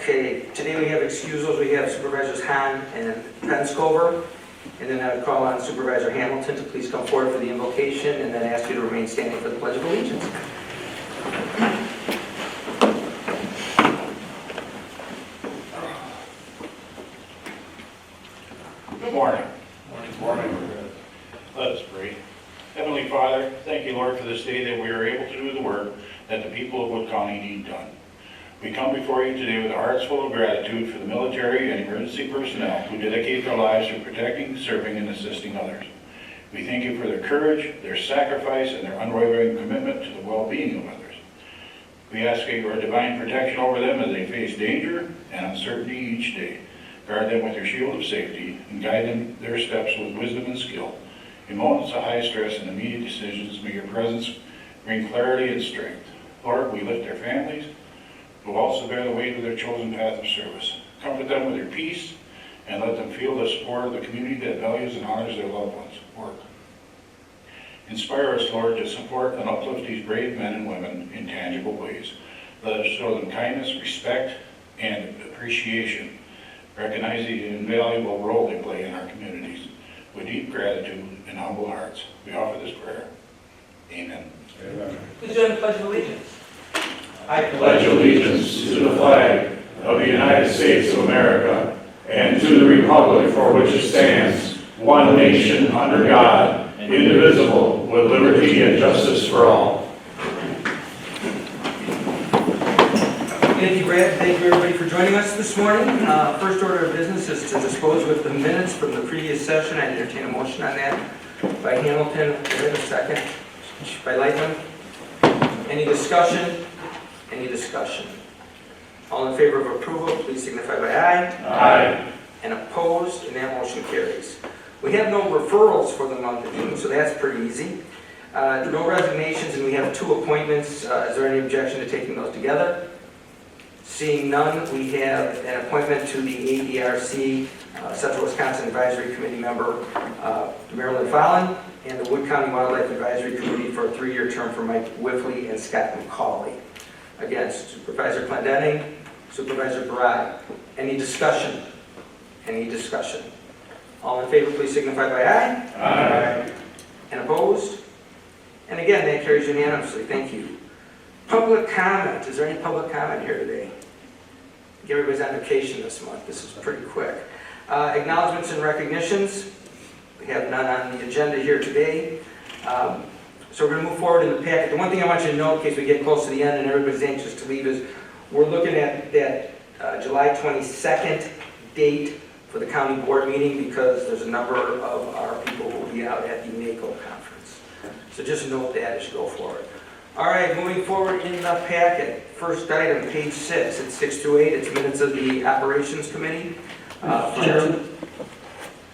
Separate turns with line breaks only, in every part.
Okay, today we have excusals. We have Supervisors Hahn and Penscover. And then I would call on Supervisor Hamilton to please come forward for the invocation and then ask you to remain standing for the Pledge of Allegiance.
Good morning. Morning. Let us pray. Heavenly Father, thank you, Lord, for this day that we are able to do the work that the people of Wood County need done. We come before you today with hearts full of gratitude for the military and emergency personnel who dedicate their lives to protecting, serving, and assisting others. We thank you for their courage, their sacrifice, and their unwavering commitment to the well-being of others. We ask your divine protection over them as they face danger and uncertainty each day. Guard them with your shield of safety and guide them their steps with wisdom and skill. In moments of high stress and immediate decisions, may your presence bring clarity and strength. Lord, we lift their families, who also bear the weight of their chosen path of service. Comfort them with your peace, and let them feel the support of the community that values and honors their loved ones' work. Inspire us, Lord, to support and uplift these brave men and women in tangible ways. Let us show them kindness, respect, and appreciation. Recognize the invaluable role they play in our communities. With deep gratitude and humble hearts, we offer this prayer. Amen.
Amen. Please join the Pledge of Allegiance.
I pledge allegiance to the flag of the United States of America and to the republic for which it stands, one nation under God, indivisible, with liberty and justice for all.
Thank you, Brad. Thank you, everybody, for joining us this morning. First order of business is to dispose with the minutes from the previous session. I entertain a motion on that by Hamilton. Wait a second. By Lightman. Any discussion? Any discussion? All in favor of approval, please signify by aye.
Aye.
And opposed, and that motion carries. We have no referrals for the month of June, so that's pretty easy. No resignations, and we have 2 appointments. Is there any objection to taking those together? Seeing none, we have an appointment to the ADRC, Central Wisconsin Advisory Committee member, Marilyn Fallon, and the Wood County Wildlife Advisory Committee for a 3-year term for Mike Whiffley and Scott McCauley. Again, Supervisor Clendenning, Supervisor Barad. Any discussion? Any discussion? All in favor, please signify by aye.
Aye.
And opposed? And again, that carries unanimously. Thank you. Public comment. Is there any public comment here today? I think everybody's on vacation this month. This is pretty quick. Acknowledgements and recognitions. We have none on the agenda here today. So we're going to move forward in the packet. The one thing I want you to know in case we get close to the end and everybody's anxious to leave is we're looking at that July 22nd date for the county board meeting because there's a number of our people who will be out at the NACO conference. So just note that as you go forward. All right, moving forward in the packet. First item, page 6. It's 6 through 8. It's minutes of the Operations Committee.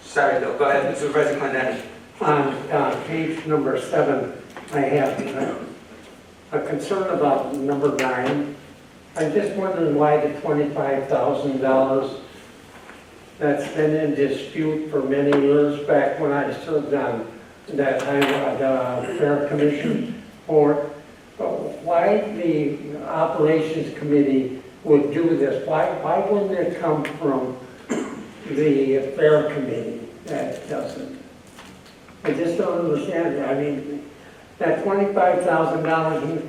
Sorry, Bill. Go ahead, Supervisor Clendenning.
On page number 7, I have a concern about number 9. I'm just wondering why the $25,000 that's been in dispute for many years back when I served on that Fair Commission board. Why the Operations Committee would do this? Why wouldn't it come from the Fair Committee? That doesn't. I just don't understand it. I mean, that $25,000,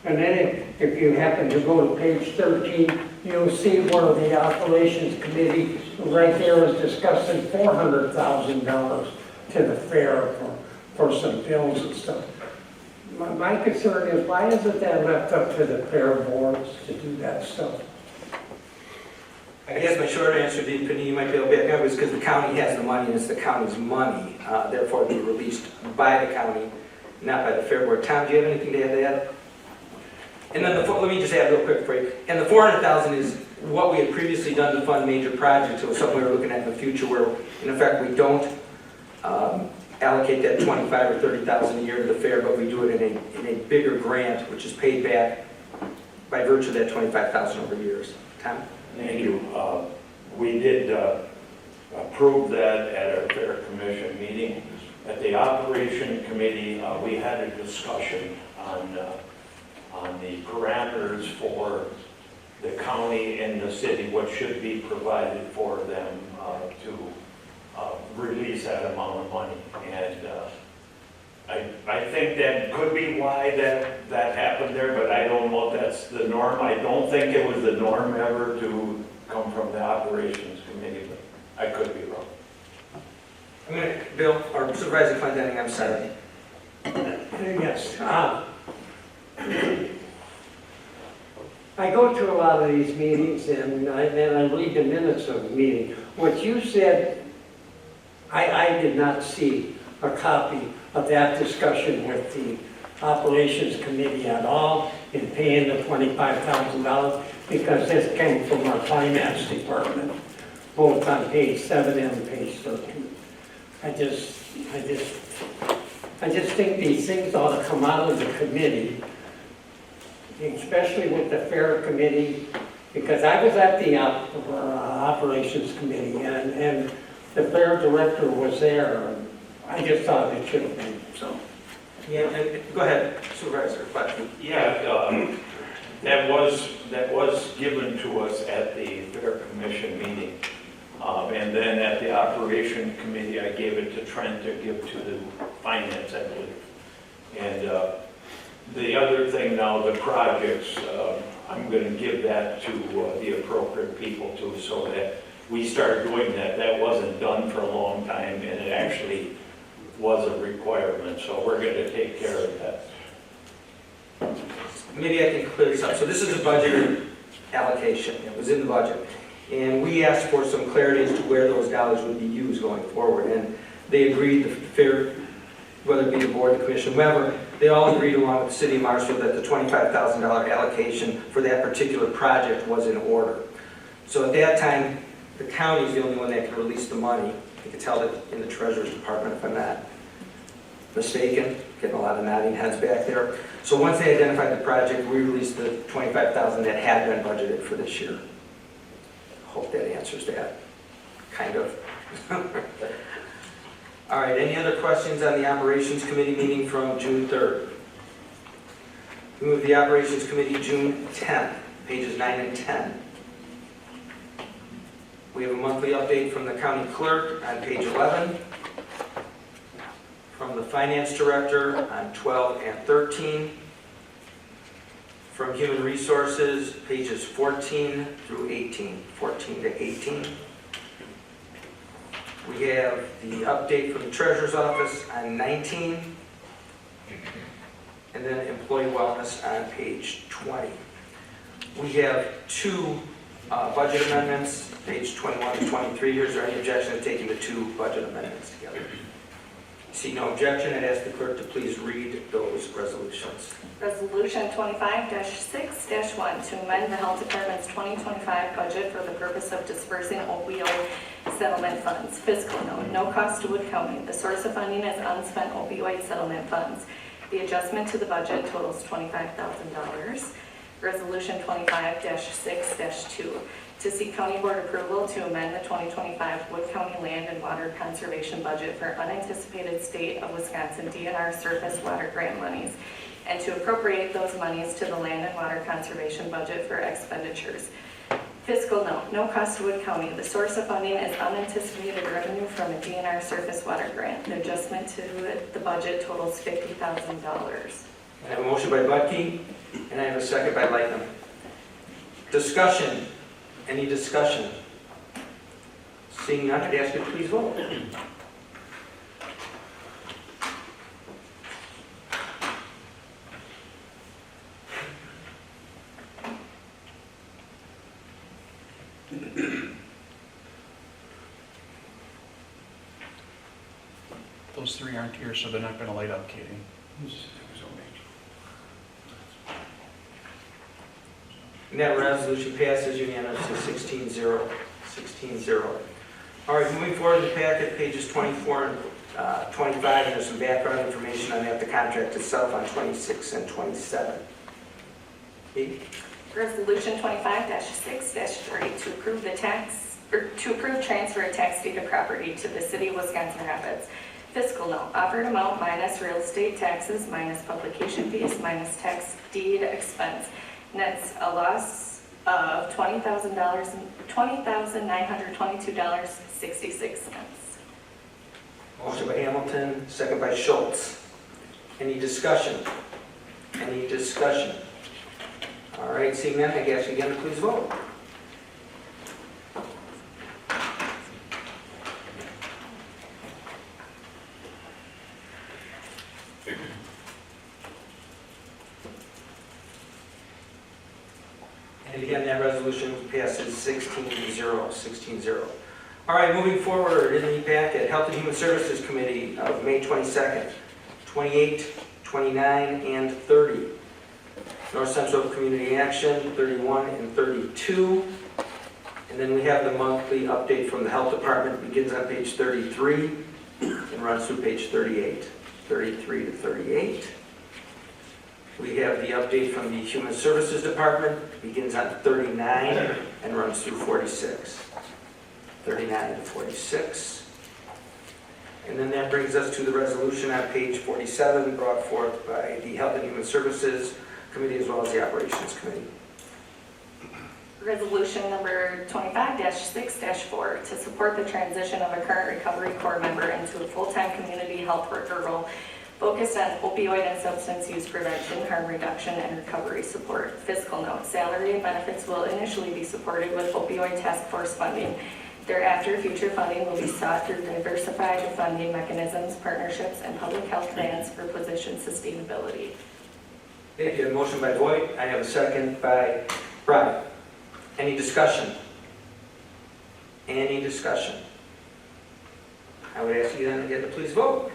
and then if you happen to go to page 13, you'll see where the Operations Committee right there is discussing $400,000 to the fair for some bills and stuff. My concern is, why isn't that left up to the fair boards to do that stuff?
I guess my short answer, Penny, you might be able to back up, is because the county has the money and it's the county's money. Therefore, it'll be released by the county, not by the fair board. Tom, do you have anything to add to that? And then let me just add real quick for you. And the $400,000 is what we had previously done to fund major projects. It was something we were looking at in the future where, in effect, we don't allocate that $25,000 or $30,000 a year to the fair, but we do it in a bigger grant, which is paid back by virtue of that $25,000 over years. Tom?
Thank you. We did approve that at our Fair Commission meeting. At the Operation Committee, we had a discussion on the parameters for the county and the city what should be provided for them to release that amount of money. And I think that could be why that happened there, but I don't know if that's the norm. I don't think it was the norm ever to come from the operations committee, but I could be wrong.
I'm going to, Bill, or Supervisor Clendenning, I'm sorry.
Yes. I go to a lot of these meetings and I read the minutes of the meeting. What you said, I did not see a copy of that discussion with the operations committee at all in paying the $25,000 because this came from our finance department, both on page 7 and page 13. I just think these things ought to come out of the committee, especially with the fair committee, because I was at the operations committee and the fair director was there. I just thought it should have been, so.
Yeah, and go ahead, Supervisor.
Yeah, that was given to us at the Fair Commission meeting. And then at the Operation Committee, I gave it to Trent to give to the Finance, I believe. And the other thing now, the projects, I'm going to give that to the appropriate people too, so that we start doing that. That wasn't done for a long time, and it actually was a requirement, so we're going to take care of that.
Maybe I can clear this up. So this is a budget allocation. It was in the budget. And we asked for some clarity as to where those dollars would be used going forward. And they agreed, the fair, whether it be the board, the commission, whoever, they all agreed along with the city of Marshfield that the $25,000 allocation for that particular project was in order. So at that time, the county is the only one that can release the money. You can tell that in the treasurer's department, if I'm not mistaken, getting a lot of nodding heads back there. So once they identified the project, we released the $25,000 that had been budgeted for this year. Hope that answers that, kind of. All right, any other questions on the Operations Committee meeting from June 3rd? We move the Operations Committee June 10th, pages 9 and 10. We have a monthly update from the county clerk on page 11, from the finance director on 12 and 13, from human resources, pages 14 through 18, 14 to 18. We have the update from the treasurer's office on 19, and then employee wellness on page 20. We have two budget amendments, page 21 to 23. Is there any objection to taking the two budget amendments together? See no objection, I'd ask the clerk to please read those resolutions.
Resolution 25-6-1 to amend the Health Department's 2025 budget for the purpose of dispersing opioid settlement funds. Fiscal note, no cost to Wood County. The source of funding is unspent opioid settlement funds. The adjustment to the budget totals $25,000. Resolution 25-6-2 to seek county board approval to amend the 2025 Wood County Land and Water Conservation budget for unanticipated state of Wisconsin DNR surface water grant monies and to appropriate those monies to the Land and Water Conservation budget for expenditures. Fiscal note, no cost to Wood County. The source of funding is unanticipated revenue from a DNR surface water grant. The adjustment to the budget totals $50,000.
I have a motion by Butke, and I have a second by Lightning. Discussion. Any discussion? Seeing none, I'd ask you to please vote.
Those three aren't here, so they're not going to light up, Katie.
And that resolution passes unanimously 16-0. 16-0. All right, moving forward in the packet, pages 24 and 25, and there's some background information on that, the contract itself on 26 and 27. Kate?
Resolution 25-6-3 to approve to approve transfer of tax deed of property to the city of Wisconsin Rapids. Fiscal note, offered amount minus real estate taxes minus publication fees minus tax deed expense nets a loss of $20,922.66.
Motion by Hamilton, second by Schultz. Any discussion? Any discussion? All right, seeing none, I guess again, please vote. And again, that resolution passes 16-0, 16-0. All right, moving forward in the packet, Health and Human Services Committee of May 22nd, 28, 29, and 30. North Central Community Action, 31 and 32. And then we have the monthly update from the Health Department, begins on page 33 and runs through page 38, 33 to 38. We have the update from the Human Services Department, begins on 39 and runs through 46. 39 to 46. And then that brings us to the resolution on page 47 brought forth by the Health and Human Services Committee as well as the Operations Committee.
Resolution number 25-6-4 to support the transition of a current Recovery Corps member into a full-time community health worker role focused on opioid and substance use prevention, harm reduction, and recovery support. Fiscal note, salary and benefits will initially be supported with opioid task force funding. Thereafter, future funding will be sought through diversified funding mechanisms, partnerships, and public health grants for position sustainability.
Thank you. A motion by Voigt. I have a second by Brian. Any discussion? Any discussion? I would ask you then again to please vote.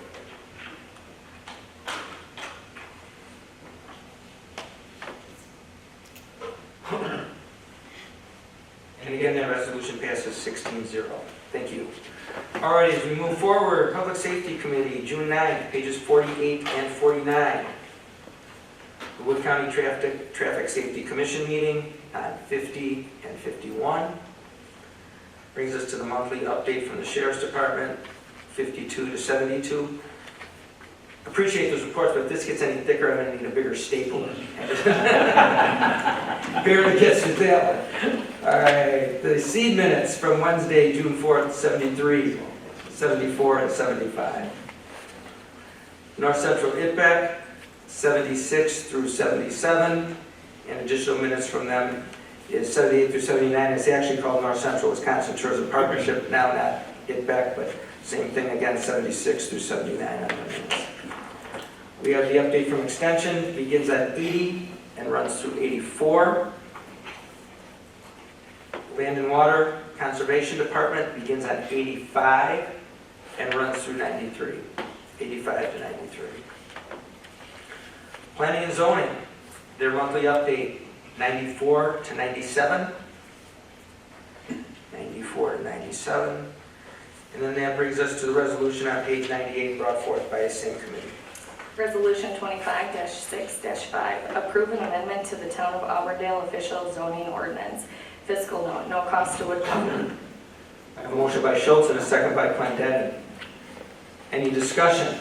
And again, that resolution passes 16-0. Thank you. All right, as we move forward, Public Safety Committee, June 9th, pages 48 and 49. The Wood County Traffic Safety Commission meeting on 50 and 51. Brings us to the monthly update from the Sheriff's Department, 52 to 72. Appreciate those reports, but if this gets any thicker, I'm going to need a bigger stapler. Barely gets to that one. All right, the seed minutes from Wednesday, June 4th, 73, 74, and 75. North Central ITBEC, 76 through 77, and additional minutes from them is 78 through 79. It's actually called North Central Wisconsin Tourism Partnership, now not ITBEC, but same thing again, 76 through 79 on the minutes. We have the update from Extension, begins at 80 and runs through 84. Land and Water Conservation Department begins at 85 and runs through 93, 85 to 93. Planning and Zoning, their monthly update, 94 to 97. 94 to 97. And then that brings us to the resolution on page 98 brought forth by the same committee.
Resolution 25-6-5, approve an amendment to the Town of Auburndale official zoning ordinance. Fiscal note, no cost to Wood County.
I have a motion by Schultz and a second by Clendenin. Any discussion?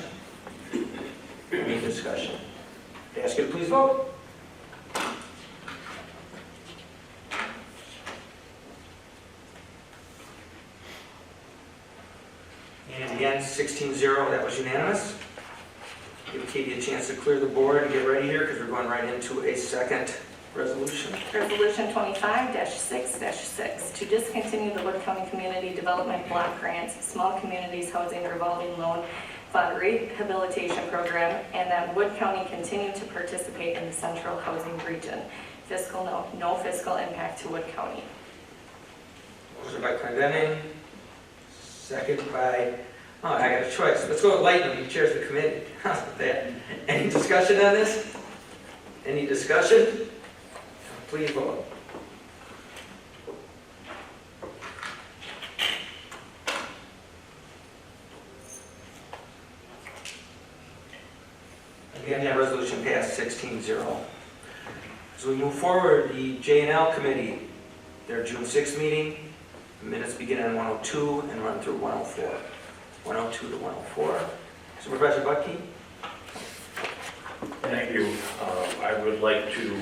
Any discussion? I ask you to please vote. And again, 16-0, that was unanimous. Give Katie a chance to clear the board and get ready here because we're going right into a second resolution.
Resolution 25-6-6, to discontinue the Wood County Community Development Block Grants, Small Communities Housing Revolving Loan Fund Rehabilitation Program, and that Wood County continue to participate in the Central Housing Region. Fiscal note, no fiscal impact to Wood County.
Motion by Clendenin, second by, oh, I got a choice. Let's go with Lightning, he chairs the committee. How's that? Any discussion on this? Any discussion? Please vote. Again, that resolution passed 16-0. As we move forward, the J&L Committee, their June 6th meeting, the minutes begin on 102 and run through 104. 102 to 104. Supervisor Buckey?
Thank you. I would like to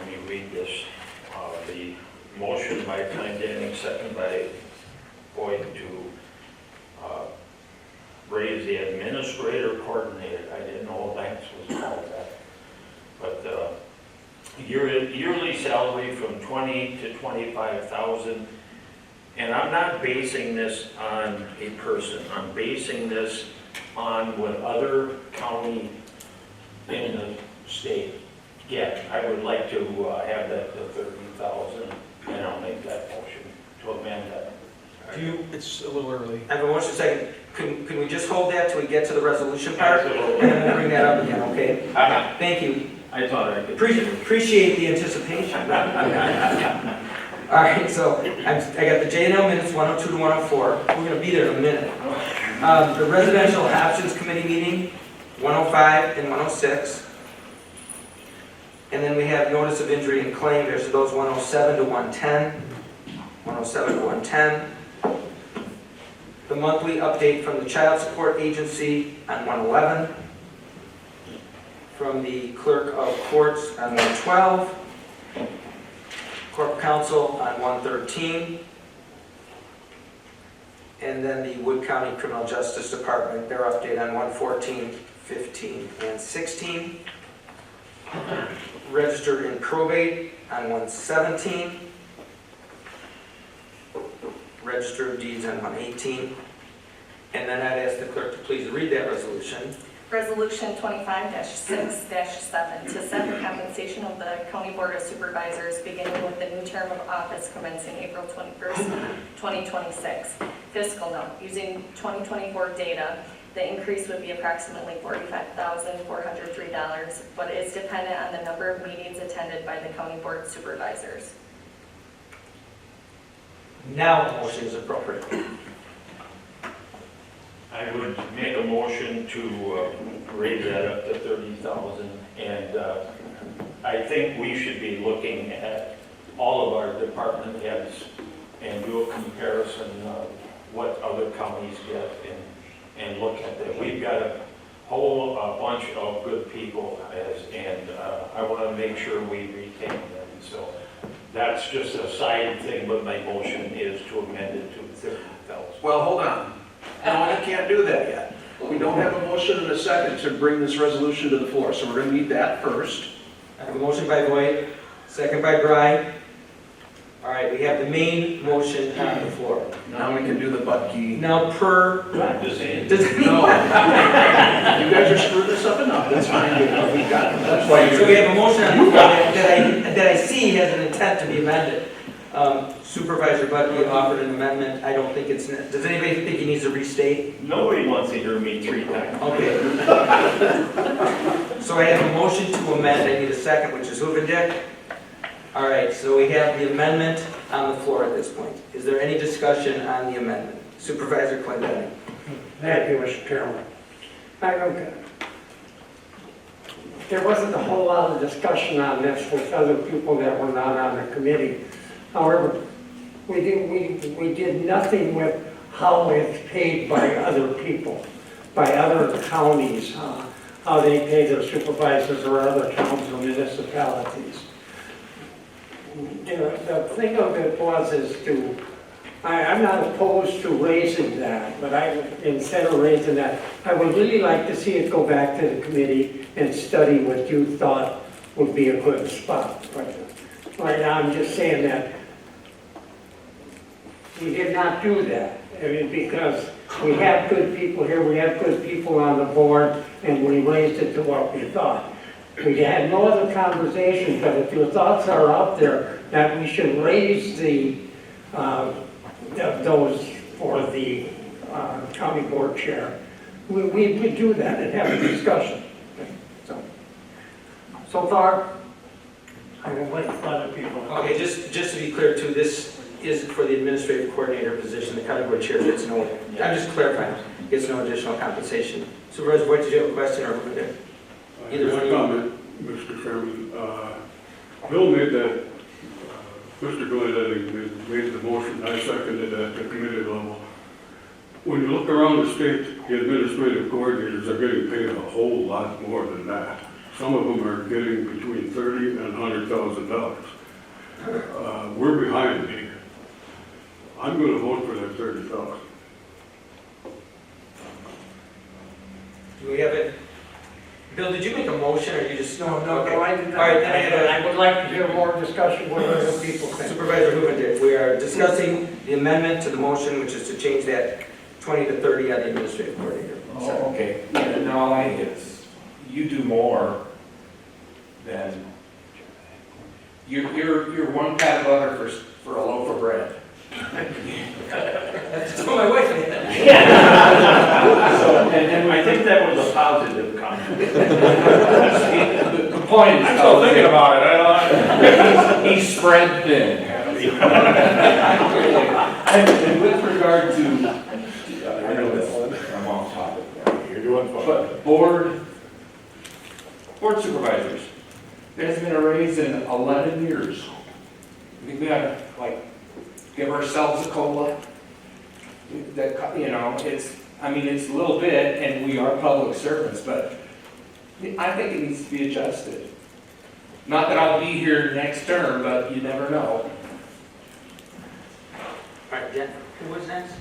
let me read this. The motion by Clendenning, second by Boyd to raise the administrator coordinator. I didn't know Lance was called that. But yearly salary from 20 to 25,000. And I'm not basing this on a person. I'm basing this on what other county in the state get. I would like to have that to 30,000, and I'll make that motion to amend that.
It's a little early.
I have a motion second. Can we just hold that till we get to the resolution part?
Absolutely.
And then we'll bring that up again, okay?
Uh-huh.
Thank you.
I thought I could.
Appreciate the anticipation. All right, so I got the J&L minutes, 102 to 104. We're going to be there in a minute. The Residential Options Committee meeting, 105 and 106. And then we have notice of injury and claim. There's those 107 to 110. 107 to 110. The monthly update from the Child Support Agency on 111. From the Clerk of Courts on 112. Corp Counsel on 113. And then the Wood County Criminal Justice Department, their update on 114, 15, and 16. Registered in probate on 117. Register of deeds on 118. And then I'd ask the clerk to please read that resolution.
Resolution 25-6-7 to set the compensation of the County Board of Supervisors beginning with the new term of office commencing April 21st, 2026. Fiscal note, using 2024 data, the increase would be approximately $45,403, but is dependent on the number of meetings attended by the County Board of Supervisors.
Now the motion is appropriate.
I would make a motion to raise that up to 30,000, and I think we should be looking at all of our department heads and do a comparison of what other counties get and look at that. We've got a whole bunch of good people, and I want to make sure we retain them. So that's just a side thing, but my motion is to amend it to 30,000.
Well, hold on. No, you can't do that yet. We don't have a motion and a second to bring this resolution to the floor, so we're going to need that first.
I have a motion by Boyd, second by Bry. All right, we have the main motion on the floor.
Now we can do the butt key.
Now per...
Just saying.
No. You guys are screwing this up enough. That's fine. We've got, that's why
So we have a motion on the floor that I see has an intent to be amended. Supervisor Budke offered an amendment. I don't think it's... Does anybody think he needs to restate?
Nobody wants to hear me 3 times.
Okay. So I have a motion to amend. I need a second, which is Hoovendick. All right, so we have the amendment on the floor at this point. Is there any discussion on the amendment? Supervisor Clendenning.
Thank you, Mr. Chairman. There wasn't a whole lot of discussion on this with other people that were not on the committee. However, we did nothing with how it's paid by other people, by other counties, how they pay their supervisors or other towns or municipalities. The thing of it I'm not opposed to raising that, but instead of raising that, I would really like to see it go back to the committee and study what you thought would be a good spot. But right now, I'm just saying that we did not do that. I mean, because we have good people here, we have good people on the board, and we raised it to what we thought. We had no other conversation, but if your thoughts are out there that we should raise those for the county board chair, we would do that and have a discussion. So far, I will wait for other people.
Okay, just to be clear too, this is for the administrative coordinator position. The county board chair gets no, I'm just clarifying, gets no additional compensation. Supervisor Boyd, did you have a question or Hoovendick? Either one of you.
Comment, Mr. Chairman. Bill made that, Mr. Glendenning made the motion, I seconded at the committee level. When you look around the state, the administrative coordinators are getting paid a whole lot more than that. Some of them are getting between $30,000 and $100,000. We're behind here. I'm gonna vote for that 30,000.
Do we have it? Bill, did you make a motion or you just?
No,
Okay.
I did not.
All right, then I have a-
I would like to hear more discussion what other people think.
Supervisor Hooven did. We are discussing the amendment to the motion, which is to change that 20 to 30 on the administrative coordinator.
Oh, okay. Yeah, no, I guess you do more than, you're one pat of butter for a loaf of bread.
That's what my wife did.
So, and I think that was a positive comment. The point is.
I'm still thinking about it.
He's spread thin. And with regard to, I know I'm off topic now.
You're doing fine.
But board supervisors, there's been a raise in 11 years. I think we gotta, give ourselves a COLA. That, it's a little bit, and we are public servants, but I think it needs to be adjusted. Not that I'll be here next term, but you never know.
All right, Jen, who was next?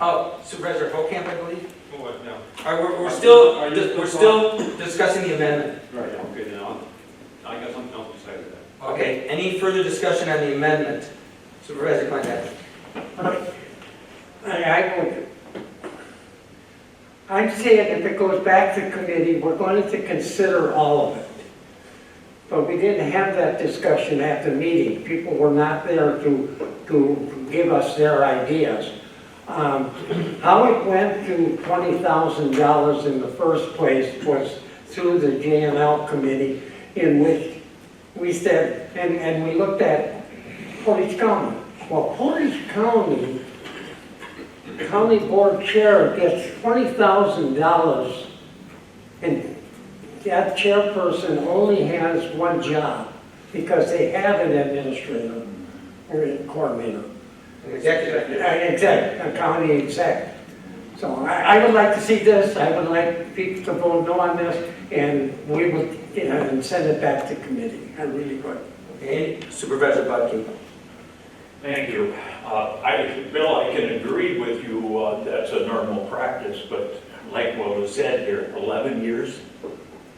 Oh, Supervisor Hokamp, I believe?
What now?
All right, we're still discussing the amendment.
Right, okay, now, I got something else besides that.
Okay, any further discussion on the amendment? Supervisor Clinton.
I'm saying if it goes back to committee, we're going to consider all of it. But we didn't have that discussion at the meeting. People were not there to give us their ideas. How it went to $20,000 in the first place was through the J&L committee, in which we said, and we looked at Portage County. Well, Portage County board chair gets $20,000, and that chairperson only has one job because they have an administrator or a coordinator.
Executive.
A county exec. So I would like to see this, I would like people to vote no on this, and we would, and send it back to committee. I really would.
Okay, Supervisor Budke.
Thank you. Bill, I can agree with you, that's a normal practice, but like what was said here, 11 years,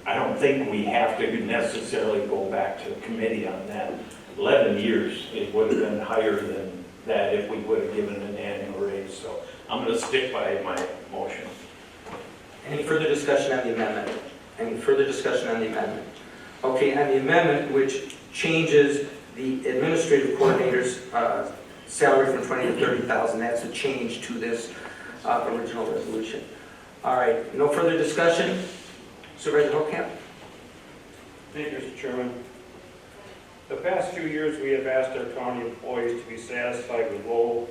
I don't think we have to necessarily go back to committee on that. 11 years, it would have been higher than that if we would have given an annual raise, so I'm going to stick by my motion.
Any further discussion on the amendment? Any further discussion on the amendment? Okay, on the amendment, which changes the administrative coordinator's salary from 20 to 30,000, that's a change to this original resolution. All right, no further discussion? Supervisor Hokamp?
Thank you, Mr. Chairman. The past few years, we have asked our county employees to be satisfied with low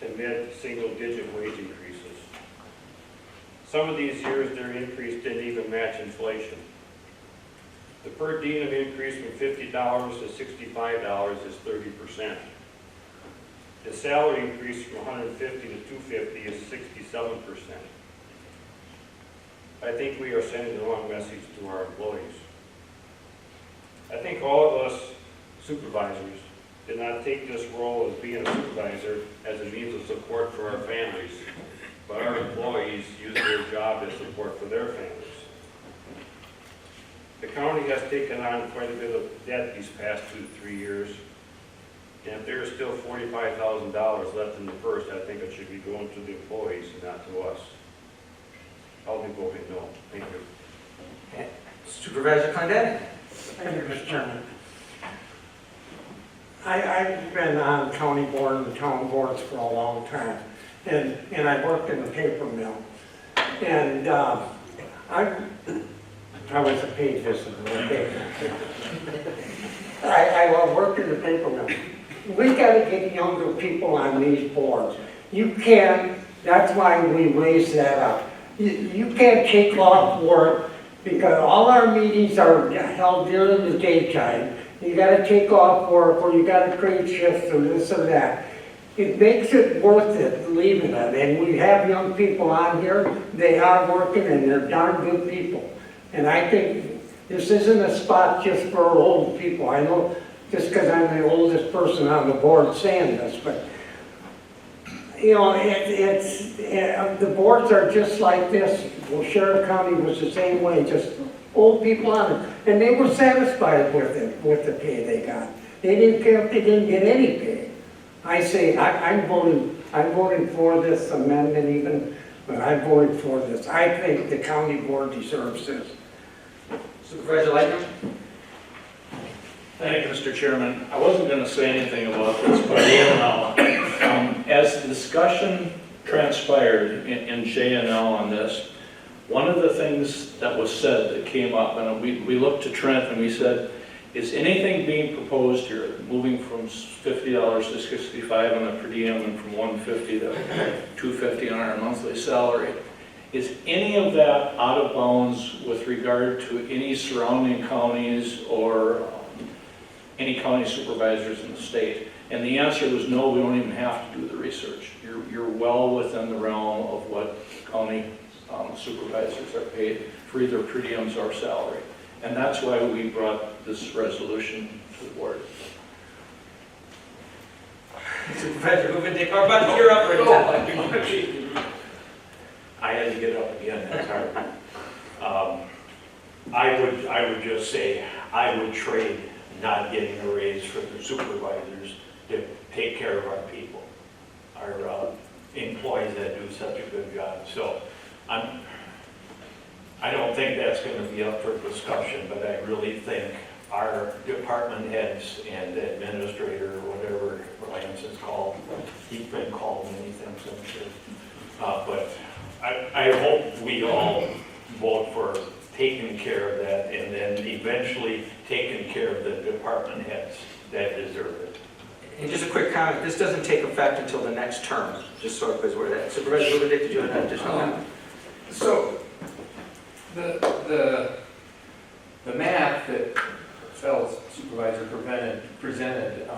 to mid-single-digit wage increases. Some of these years, their increase didn't even match inflation. The per diem increase from $50 to $65 is 30%. The salary increase from $150 to $250 is 67%. I think we are sending the wrong message to our employees. I think all of us supervisors did not take this role as being a supervisor as a means of support for our families, but our employees use their job as support for their families. The county has taken on quite a bit of debt these past 2 to 3 years, and if there is still $45,000 left in the purse, I think it should be going to the employees and not to us. I'll be voting no. Thank you.
Okay. Supervisor Clinton?
Thank you, Mr. Chairman. I've been on county board and town boards for a long time, and I worked in the paper mill. And I was a paid visitor, okay? I worked in the paper mill. We gotta get younger people on these boards. You can't, that's why we raised that up. You can't take off work because all our meetings are held during the daytime. You gotta take off work, or you gotta trade shifts, or this or that. It makes it worth it leaving it, and we have young people on here, they are working and they're darn good people. And I think This isn't a spot just for old people. I know, just because I'm the oldest person on the board saying this, but, you know, the boards are just like this. Well, Sheriff County was the same way, just old people on it. And they were satisfied with it, with the pay they got. They didn't care if they didn't get any pay. I say, I'm voting for this amendment even, but I'm voting for this. I think the county board deserves this.
Supervisor Lightner?
Thank you, Mr. Chairman. I wasn't going to say anything about this, but I will now. As the discussion transpired in J&L on this, one of the things that was said that came up, and we looked to Trent and we said, is anything being proposed here, moving from $50 to $65 on a per diem and from $150 to $250 on our monthly salary? Is any of that out of bounds with regard to any surrounding counties or any county supervisors in the state? And the answer was no, we don't even have to do the research. You're well within the realm of what county supervisors are paid for either per diems or salary. And that's why we brought this resolution to the board.
Supervisor Hoovendick, or about you're up right
I had to get up again, that's hard. I would just say, I would trade not getting a raise for the supervisors to take care of our people, our employees that do such a good job. So I don't think that's going to be up for discussion, but I really think our department heads and the administrator, or whatever Lance is called, he's been called many things, I'm sure. But I hope we all vote for taking care of that and then eventually taking care of the department heads that deserve it.
And just a quick comment, this doesn't take effect until the next term, just so everybody's aware of that. Supervisor Hoovendick, did you have an additional comment?
So, the math that fellow supervisor presented,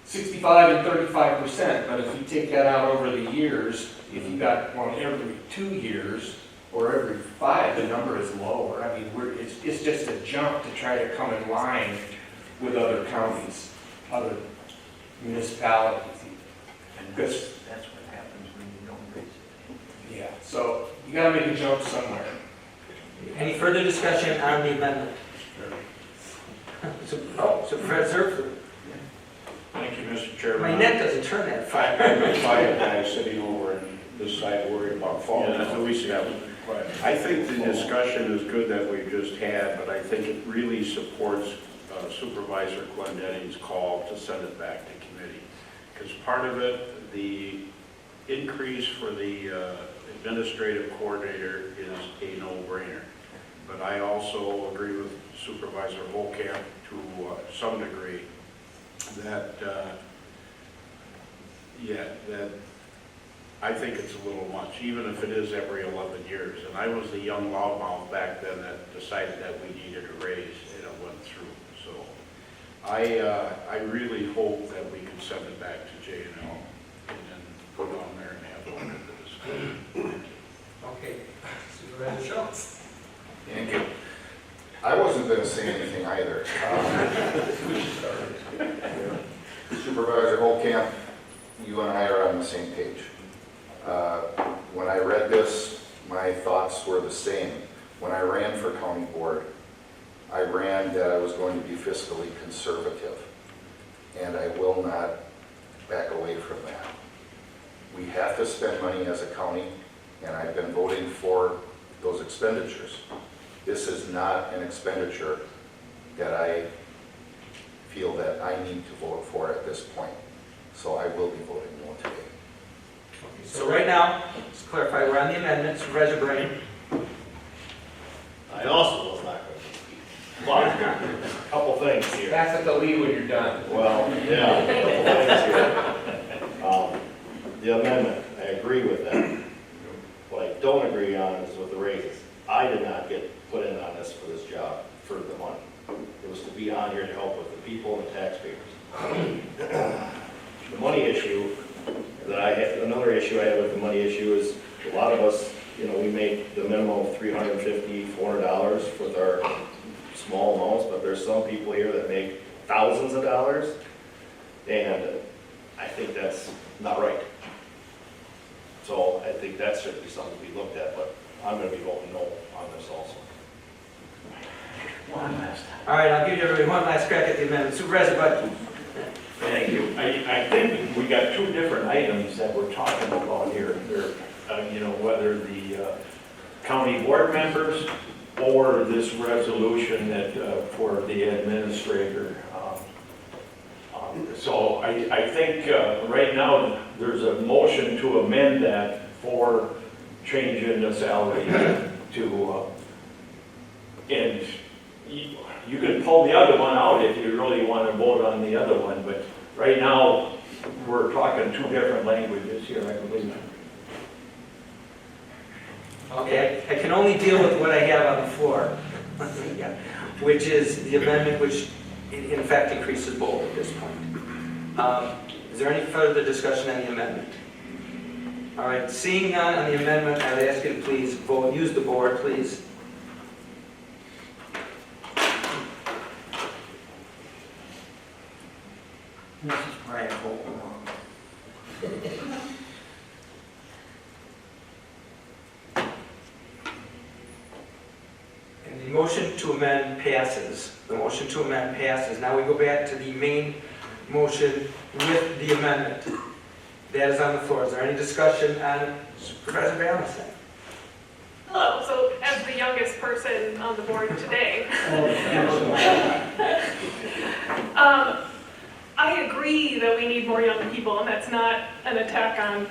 65 and 35%, but if you take that out over the years, if you got one every 2 years or every 5, the number is lower. I mean, it's just a jump to try to come in line with other counties, other municipalities. Because
That's what happens when you don't raise it.
yeah, so you gotta make a jump somewhere.
Any further discussion on the amendment? Supervisor,
Thank you, Mr. Chairman.
my neck doesn't turn that far.
I've been five guys sitting over in this side worried about falling.
Yeah, so we should have- I think the discussion is good that we just had, but I think it really supports Supervisor Glendenning's call to send it back to committee. Because part of it, the increase for the administrative coordinator is a no-brainer. But I also agree with Supervisor Holcamp to some degree that, that I think it's a little much, even if it is every 11 years. And I was the young loudmouth back then that decided that we needed a raise, and it went through. So I really hope that we can send it back to J&L and then put it on there and have a look at the discussion.
Okay. Supervisor Schultz.
Thank you. I wasn't going to say anything either. Supervisor Holcamp, you and I are on the same page. When I read this, my thoughts were the same. When I ran for county board, I ran that I was going to be fiscally conservative, and I will not back away from that. We have to spend money as a county, and I've been voting for those expenditures. This is not an expenditure that I feel that I need to vote for at this point. So I will be voting no today.
So right now, let's clarify, we're on the amendment. Supervisor Brain.
I also was not going to speak. Well, a couple things here.
Pass it the lead when you're done.
Well, yeah, a couple things here. The amendment, I agree with that. What I don't agree on is with the raises. I did not get put in on this for this job, for the money. It was to be on here to help with the people and the taxpayers. The money issue that I had, another issue I had with the money issue is a lot of us, we made the minimum of $350, $400 with our small amounts, but there's some people here that make thousands of dollars, and I think that's not right. So I think that should be something to be looked at, but I'm gonna be voting no on this also.
All right, I'll give you everybody one last crack at the amendment. Supervisor Bud.
Thank you. I think we got two different items that we're talking about here. You know, whether the county board members or this resolution that for the administrator. So I think right now there's a motion to amend that for changing the salary to, and you could pull the other one out if you really want to vote on the other one, but right now we're talking two different languages here, I believe.
Okay, I can only deal with what I have on the floor, yeah, which is the amendment which in effect increases both at this point. Is there any further discussion on the amendment? All right, seeing none on the amendment, I would ask you to please vote, use the board, please. This is Brian Holcomb. And the motion to amend passes. The motion to amend passes. Now we go back to the main motion with the amendment. That is on the floor. Is there any discussion on Supervisor Valentine?
Hello, so as the youngest person on the board today, I agree that we need more young people, and that's not an attack on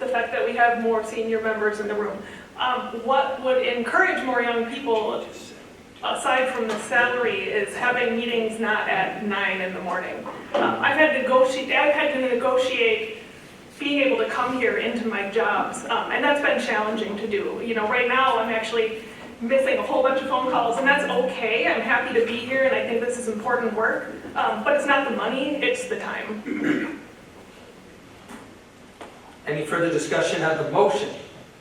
the fact that we have more senior members in the room. What would encourage more young people, aside from the salary, is having meetings not at 9 in the morning. I've had to negotiate being able to come here into my jobs, and that's been challenging to do. You know, right now I'm actually missing a whole bunch of phone calls, and that's okay. I'm happy to be here, and I think this is important work, but it's not the money, it's the time.
Any further discussion on the motion?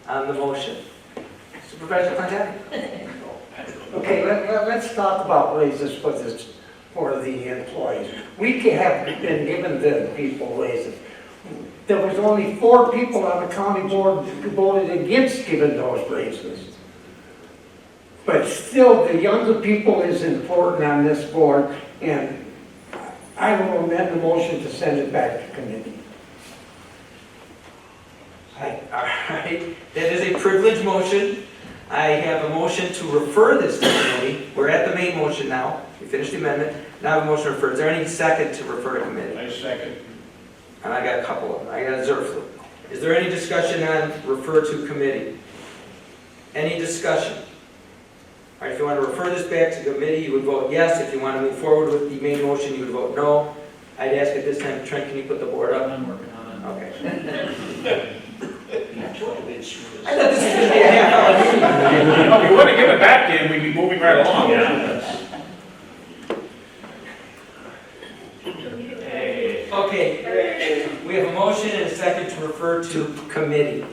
On the motion. Supervisor Clantani?
Okay, let's talk about raises for the employees. We have been given the people raises. There was only 4 people on the county board who voted against giving those raises. But still, the younger people is important on this board, and I will amend the motion to send it back to committee.
All right, that is a privileged motion. I have a motion to refer this to committee. We're at the main motion now. We finished the amendment. Now the motion to refer. Is there any second to refer to committee?
I second.
And I got a couple of them. I got a Zerflu. Is there any discussion on refer to committee? Any discussion? All right, if you want to refer this back to committee, you would vote yes. If you want to move forward with the main motion, you would vote no. I'd ask at this time, Trent, can you put the board up?
I'm working on it.
Okay. I thought this was going to be a half-hour meeting.
If you want to give it back to him, we'd be moving right along.
Okay, we have a motion and a second to refer to committee.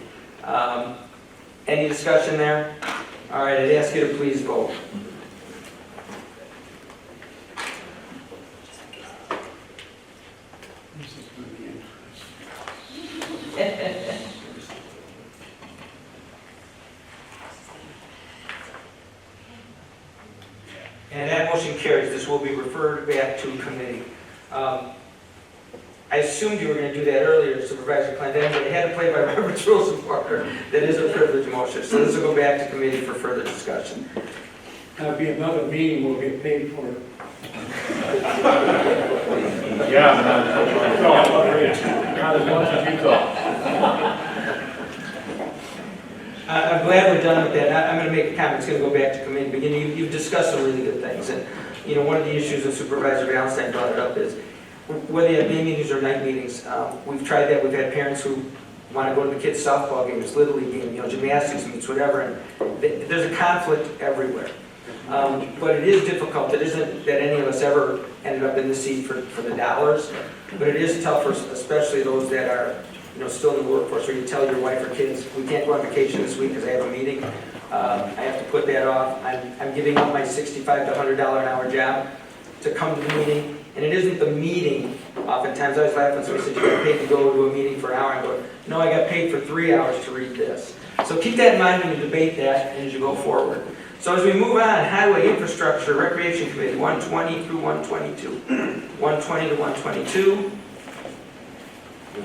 Any discussion there? All right, I'd ask you to please vote.
This is going to be interesting.
And that motion carries. This will be referred back to committee. I assumed you were going to do that earlier, Supervisor Clendon, but I had to play by Robert's Rules of Order. That is a privileged motion. So this will go back to committee for further discussion.
That'll be another meeting we'll get paid for.
Yeah. Not as much as you thought.
I'm glad we're done with that. I'm going to make a comment. It's going to go back to committee. But you've discussed some really good things. And one of the issues that Supervisor Valentine brought it up is whether you have day meetings or night meetings. We've tried that. We've had parents who want to go to the kids' softball games, little league game, gymnastics meets, whatever. And there's a conflict everywhere. But it is difficult. It isn't that any of us ever ended up in the seat for the dollars. But it is tougher, especially those that are still in the workforce, where you tell your wife or kids, we can't go on vacation this week because I have a meeting. I have to put that off. I'm giving up my $65 to $100 an hour job to come to the meeting, and it isn't the meeting. Oftentimes I was laughing when somebody said, you got paid to go to a meeting for an hour, and go, no, I got paid for 3 hours to read this. So keep that in mind when you debate that and as you go forward. So as we move on, Highway Infrastructure Recreation Committee, 120 through 122. 120 to 122.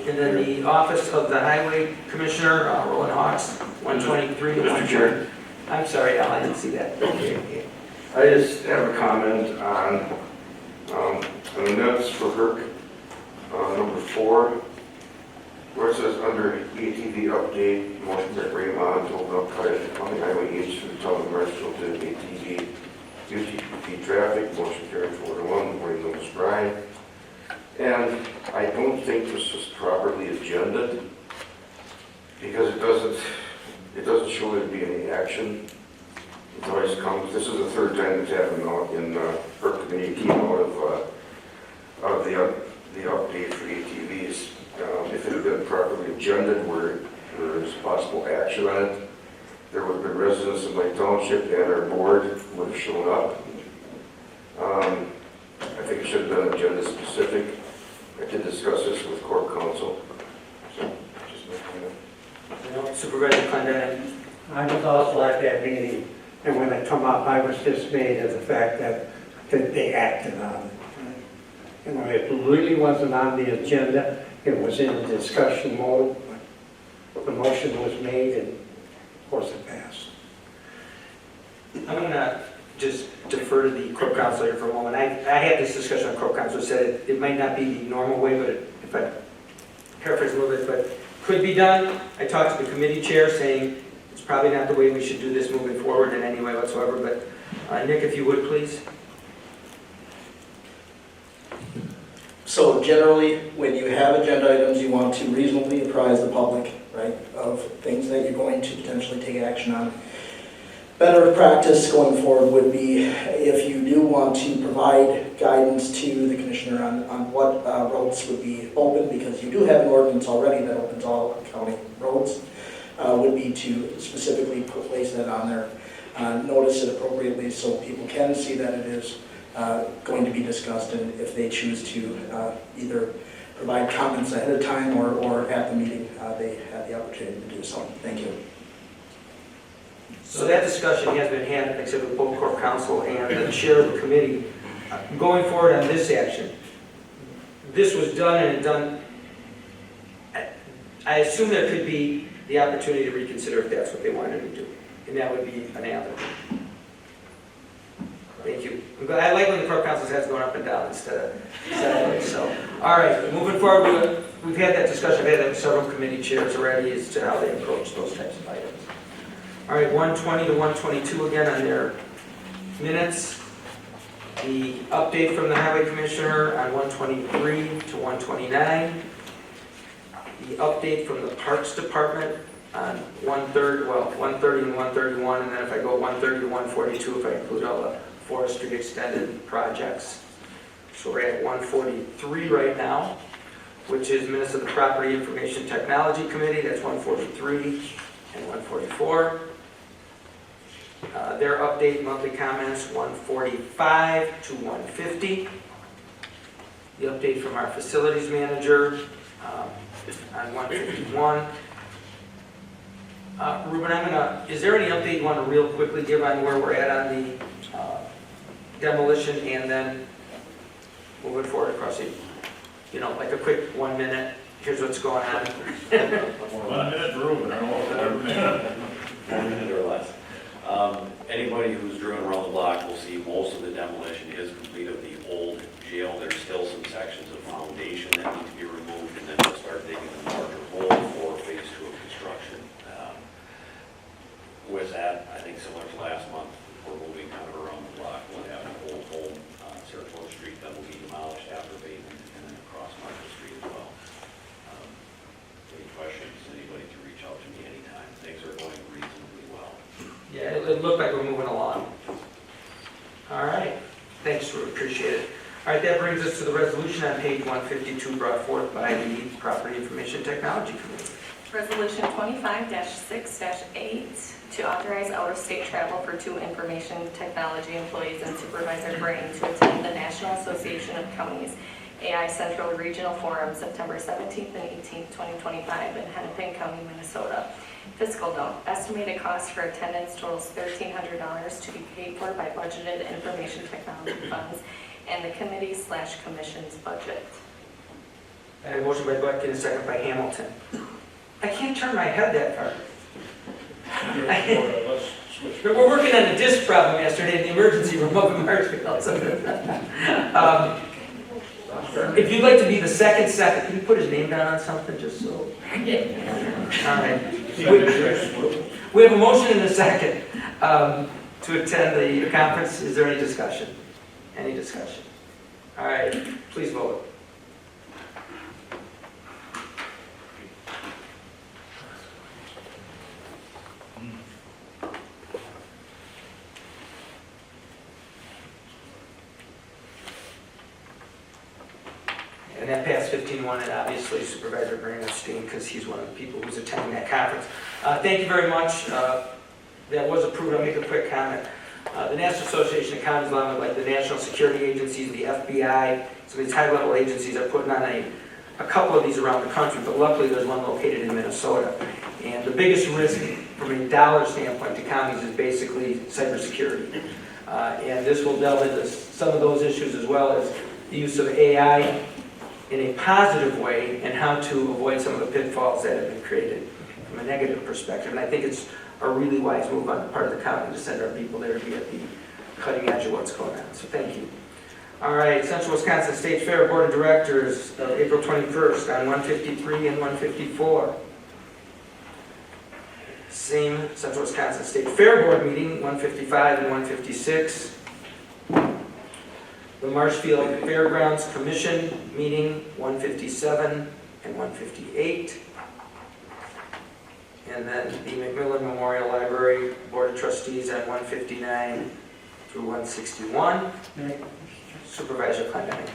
And then the Office of the Highway Commissioner, Roland Hawks, 123 to 120. I'm sorry, Al, I didn't see that. Okay.
I just have a comment on the notes for HERC, number 4, where it says under ATV update, motion to bring on to open up County Highway H to the town of Marshall to ATV, UTV traffic, motion carried 4-1, morning notice Brian. And I don't think this was properly agended because it doesn't show there to be any action. It always comes, this is the third time it's happened now in HERC committee came out of the update for ATVs. If it had been properly agended where there's possible action on it, there would have been residents of my township and our board would have shown up. I think it should have been agenda specific. I did discuss this with Corp Council. So, just my comment.
Supervisor Clendon.
I was also at that meeting, and when it come up, I was dismayed at the fact that they acted on it. You know, it really wasn't on the agenda, it was in discussion mode, but the motion was made, and of course it passed.
I'm going to just defer to the Corp Council here for a moment. I had this discussion with Corp Council, said it might not be the normal way, but if I paraphrase a little bit, but could be done. I talked to the committee chair saying it's probably not the way we should do this moving forward in any way whatsoever, but Nick, if you would, please.
So generally, when you have agenda items, you want to reasonably apprise the public, right, of things that you're going to potentially take action on. Better practice going forward would be if you do want to provide guidance to the commissioner on what roads would be open, because you do have an ordinance already that opens all county roads, would be to specifically place that on there, notice it appropriately so people can see that it is going to be discussed, and if they choose to either provide comments ahead of time or at the meeting, they have the opportunity to do so. Thank you.
So that discussion has been had, like I said, with both Corp Council and the chair of the committee. Going forward on this action, this was done and done. I assume there could be the opportunity to reconsider if that's what they wanted to do, and that would be an avenue. Thank you. I like when the Corp Council's head's going up and down instead of sideways. So, all right, moving forward, we've had that discussion. I've had that with several committee chairs already as to how they approach those types of items. All right, 120 to 122 again on their minutes. The update from the Highway Commissioner on 123 to 129. The update from the Parks Department on 130 and 131, and then if I go 130 to 142, if I include all the forestry extended projects. So we're at 143 right now, which is minutes of the Property Information Technology Committee. That's 143 and 144. Their update monthly comments 145 to 150. The update from our facilities manager on 151. Ruben, is there any update you want to real quickly give on where we're at on the demolition, and then moving forward across the, like a quick 1 minute, here's what's going on.
1 minute for Ruben, I don't know if that ever been.
1 minute or less. Anybody who's driven around the block will see most of the demolition is complete of the old jail. There's still some sections of foundation that need to be removed, and then we'll start digging a larger hole for phase 2 of construction. With that, I think similar to last month, we're moving kind of around the block. We'll have an old home on Saratoga Street that will be demolished after abatement, and then across Market Street as well. Any questions, anybody can reach out to me anytime. Things are going reasonably well.
Yeah, it looked like we're moving along. All right, thanks, Ruben, appreciate it. All right, that brings us to the resolution on page 152 brought forth by the Property Information Technology Committee.
Resolution 25-6-8 to authorize out-of-state travel for 2 information technology employees and Supervisor Brain to attend the National Association of Counties AI Central Regional Forum September 17th and 18th, 2025 in Hennepin County, Minnesota. Fiscal note, estimated cost for attendance totals $1,300 to be paid for by budgeted information technology funds and the committee/commission's budget.
I have a motion by Buck and a second by Hamilton. I can't turn my head that far.
Let's switch.
We're working on a disc problem yesterday in the emergency room up in Marshfield. If you'd like to be the second, can you put his name down on something just so? All right. We have a motion and a second to attend the conference. Is there any discussion? Any discussion? All right, please vote. And that passed 15-1, and obviously Supervisor Green abstained because he's one of the people who's attending that conference. Thank you very much. That was approved. I'll make a quick comment. The National Association of Counties, along with like the national security agencies, the FBI, some of these high-level agencies are putting on a couple of these around the country, but luckily there's one located in Minnesota. And the biggest risk from a dollar standpoint to counties is basically cybersecurity. And this will delve into some of those issues as well as the use of AI in a positive way and how to avoid some of the pitfalls that have been created from a negative perspective. And I think it's a really wise move on the part of the county to send our people there to be at the cutting edge of what's going on. So thank you. All right, Central Wisconsin State Fair Board of Directors, April 21st on 153 and 154. Same Central Wisconsin State Fair Board meeting, 155 and 156. The Marshfield Fairgrounds Commission meeting, 157 and 158. And then the McMillan Memorial Library Board of Trustees on 159 through 161. Supervisor Clendenning.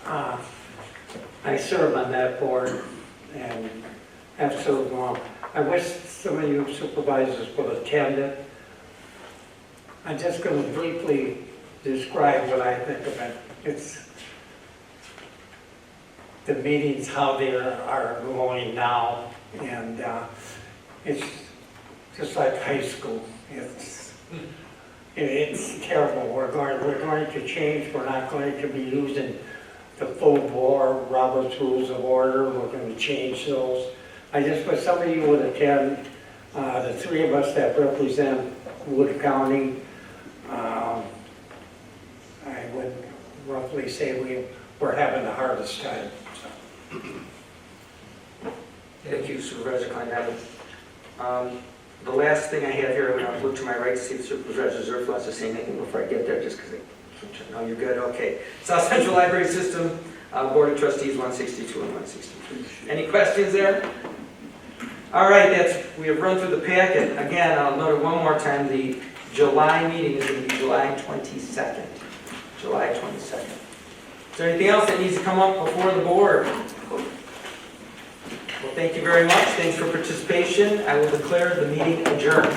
I serve on that board and absolutely wrong. I wish some of you supervisors would attend it. I'm just going to briefly describe what I think of it. It's the meetings, how they are going now, and it's just like high school. It's terrible. We're going to change. We're not going to be using the full bore Robert's Rules of Order. We're going to change those. I just wish some of you would attend. The 3 of us that represent Wood County, I would roughly say we're having the hardest time. So.
Thank you, Supervisor Kleinhaven. The last thing I have here, I'm going to look to my right to see if Supervisor Zerf wants to say anything before I get there, just because I can't turn. No, you're good. Okay. South Central Library System Board of Trustees, 162 and 163. Any questions there? All right, we have run through the packet. Again, I'll note it one more time. The July meeting is going to be July 22nd. July 22nd. Is there anything else that needs to come up before the board? Well, thank you very much. Thanks for participation. I will declare the meeting adjourned.